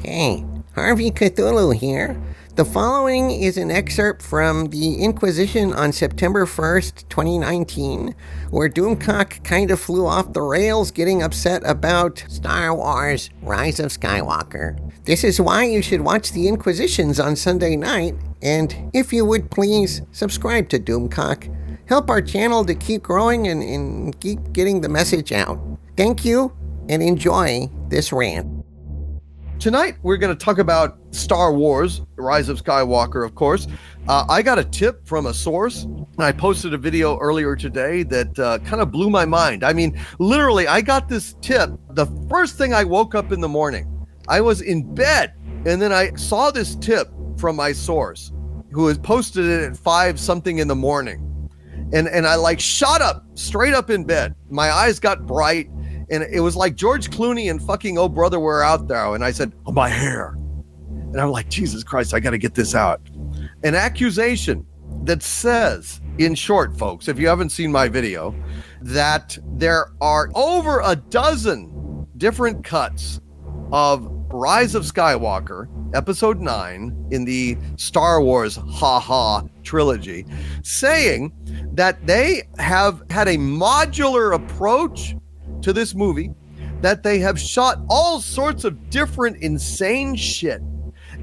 Hey, Harvey Cthulhu here. The following is an excerpt from the Inquisition on September 1st, 2019, where Doomcock kind of flew off the rails getting upset about Star Wars Rise of Skywalker. This is why you should watch the Inquisitions on Sunday night, and if you would please subscribe to Doomcock. Help our channel to keep growing and keep getting the message out. Thank you, and enjoy this rant. Tonight, we're going to talk about Star Wars, Rise of Skywalker, of course. I got a tip from a source, and I posted a video earlier today that kind of blew my mind. I mean, literally, I got this tip the first thing I woke up in the morning. I was in bed, and then I saw this tip from my source, who has posted it at 5 something in the morning. And I shot up, straight up in bed. My eyes got bright. And it was like George Clooney and fucking Oh Brother Where Art Thou. And I said, oh, my hair. And I'm like, Jesus Christ, I got to get this out. An accusation that says, in short, folks, if you haven't seen my video, that there are over a dozen different cuts of Rise of Skywalker, Episode 9, in the Star Wars trilogy, saying that they have had a modular approach to this movie, that they have shot all sorts of different insane shit,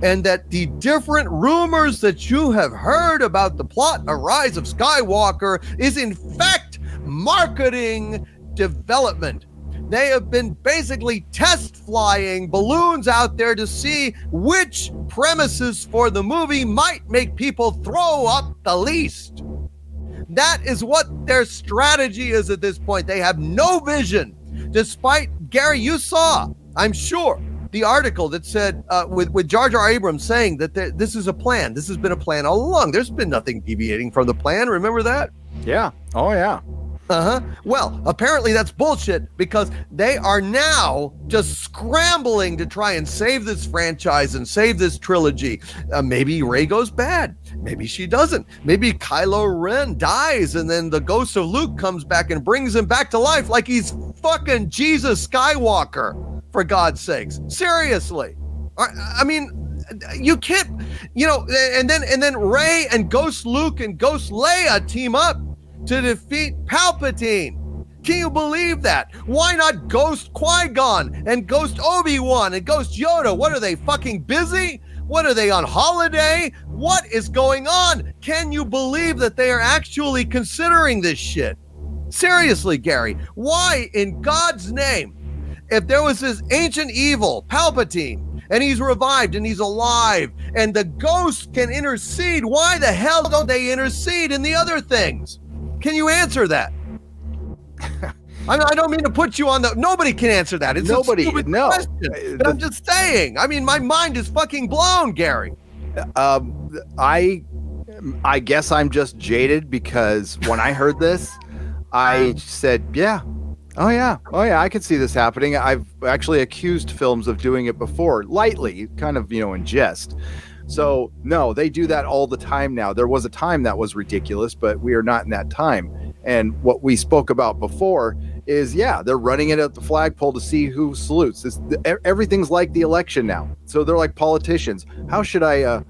and that the different rumors that you have heard about the plot of Rise of Skywalker is in fact marketing development. They have been basically test flying balloons out there to see which premises for the movie might make people throw up the least. That is what their strategy is at this point. They have no vision. Despite, Gary, you saw, I'm sure, the article that said with Jar Jar Abrams saying that this is a plan. This has been a plan all along. There's been nothing deviating from the plan. Remember that? Yeah. Oh, yeah. Well, apparently that's bullshit, because they are now just scrambling to try and save this franchise and save this trilogy. Maybe Rey goes bad. Maybe she doesn't. Maybe Kylo Ren dies and then the ghost of Luke comes back and brings him back to life like he's fucking Jesus Skywalker, for God's sakes. Seriously. I mean, you can't, and then Rey and Ghost Luke and Ghost Leia team up to defeat Palpatine. Can you believe that? Why not Ghost Qui-Gon and Ghost Obi-Wan and Ghost Yoda? What are they, fucking busy? What are they, on holiday? What is going on? Can you believe that they are actually considering this shit? Seriously, Gary, why in God's name, if there was this ancient evil, Palpatine, and he's revived and he's alive and the ghost can intercede, why the hell don't they intercede in the other things? Can you answer that? I don't mean to put you on nobody can answer that. It's nobody, a stupid question. But I'm just saying. I mean, my mind is fucking blown, Gary. I guess I'm just jaded, because when I heard this, I said, yeah. Oh yeah, I can see this happening. I've actually accused films of doing it before, lightly, kind of, in jest. So no, they do that all the time now. There was a time that was ridiculous, but we are not in that time. And what we spoke about before is, yeah, they're running it at the flagpole to see who salutes. Everything's like the election now. So they're like politicians. How should I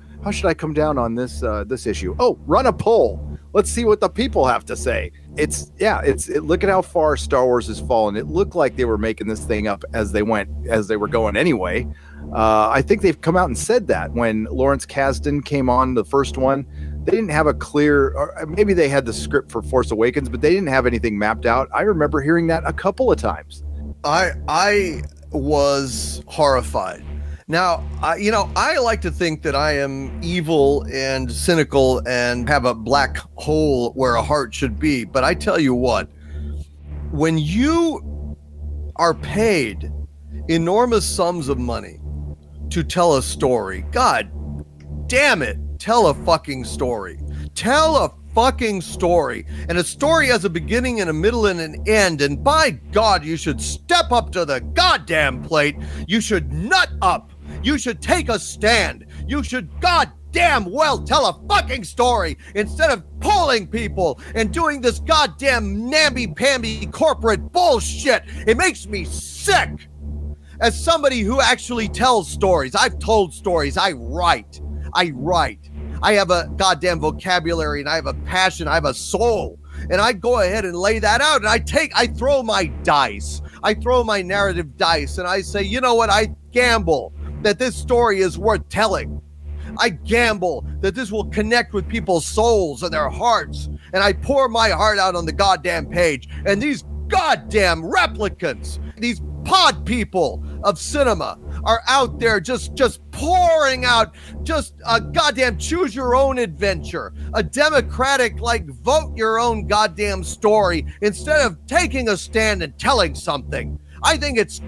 come down on this issue? Oh, run a poll. Let's see what the people have to say. Look at how far Star Wars has fallen. It looked like they were making this thing up as they were going anyway. I think they've come out and said that when Lawrence Kasdan came on the first one, they didn't have a clear, or maybe they had the script for Force Awakens, but they didn't have anything mapped out. I remember hearing that a couple of times. I was horrified. Now, I like to think that I am evil and cynical and have a black hole where a heart should be. But I tell you what, when you are paid enormous sums of money to tell a story, God damn it, tell a fucking story. Tell a fucking story. And a story has a beginning and a middle and an end. And by God, you should step up to the goddamn plate. You should nut up. You should take a stand. You should goddamn well tell a fucking story instead of polling people and doing this goddamn namby-pamby corporate bullshit. It makes me sick. as somebody who actually tells stories, I've told stories, I write. I have a goddamn vocabulary, and I have a passion, I have a soul. And I go ahead and lay that out, and I throw my dice. I throw my narrative dice, and I say, you know what? I gamble that this story is worth telling. I gamble that this will connect with people's souls and their hearts. And I pour my heart out on the goddamn page. And these goddamn replicants, these pod people of cinema are out there just pouring out just a goddamn choose your own adventure, a democratic, like, vote your own goddamn story instead of taking a stand and telling something. I think it's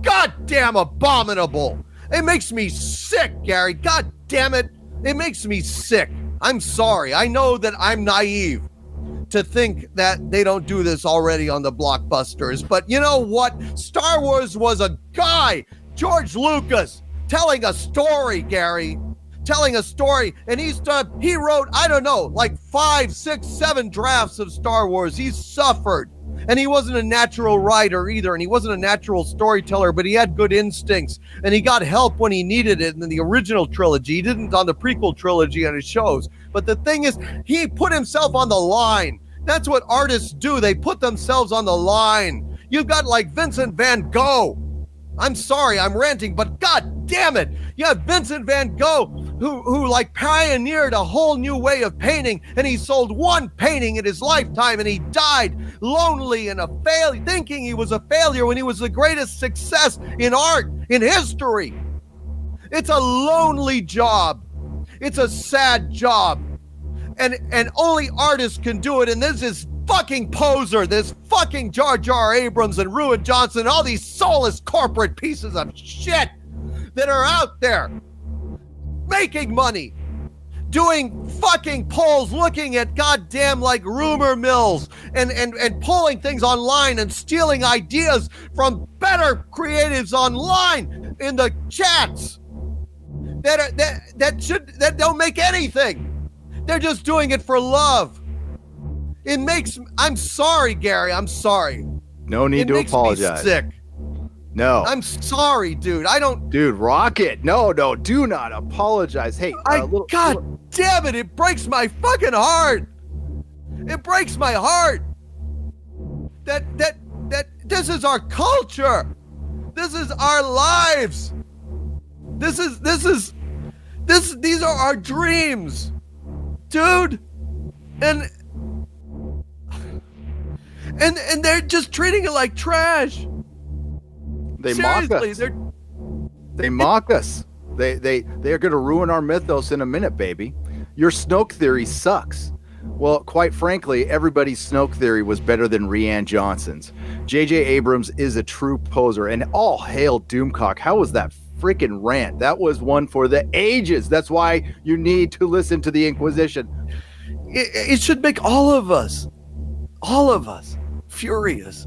goddamn abominable. It makes me sick, Gary. God damn it. It makes me sick. I'm sorry. I know that I'm naive to think that they don't do this already on the blockbusters. But you know what? Star Wars was a guy, George Lucas, telling a story, Gary. Telling a story. And he wrote, I don't know, like 5, 6, 7 drafts of Star Wars. He's suffered. And he wasn't a natural writer either, and he wasn't a natural storyteller, but he had good instincts, and he got help when he needed it in the original trilogy. He didn't on the prequel trilogy on his shows. But the thing is, he put himself on the line. That's what artists do. They put themselves on the line. You've got like Vincent van Gogh. I'm sorry, I'm ranting, but god damn it. You have Vincent van Gogh who like pioneered a whole new way of painting, and he sold one painting in his lifetime, and he died lonely and a failure, thinking he was a failure when he was the greatest success in art, in history. It's a lonely job. It's a sad job. And only artists can do it, and this is fucking poser, this fucking Jar Jar Abrams and Ruin Johnson, all these soulless corporate pieces of shit that are out there making money, doing fucking polls, looking at goddamn like rumor mills and pulling things online and stealing ideas from better creatives online in the chats that don't make anything. They're just doing it for love. I'm sorry, Gary. I'm sorry. No need to apologize. Me sick. No. I'm sorry, dude. Dude, rock it. No, do not apologize. Hey, God damn it. It breaks my fucking heart. It breaks my heart. That this is our culture. This is our lives. These are our dreams, dude. And they're just treating it like trash. They Seriously, mock us. They mock us. They're going to ruin our mythos in a minute, baby. Your Snoke theory sucks. Well, quite frankly, everybody's Snoke theory was better than Rian Johnson's. J.J. Abrams is a true poser, and all hail Doomcock. How was that freaking rant? That was one for the ages. That's why you need to listen to the Inquisition. It should make all of us furious.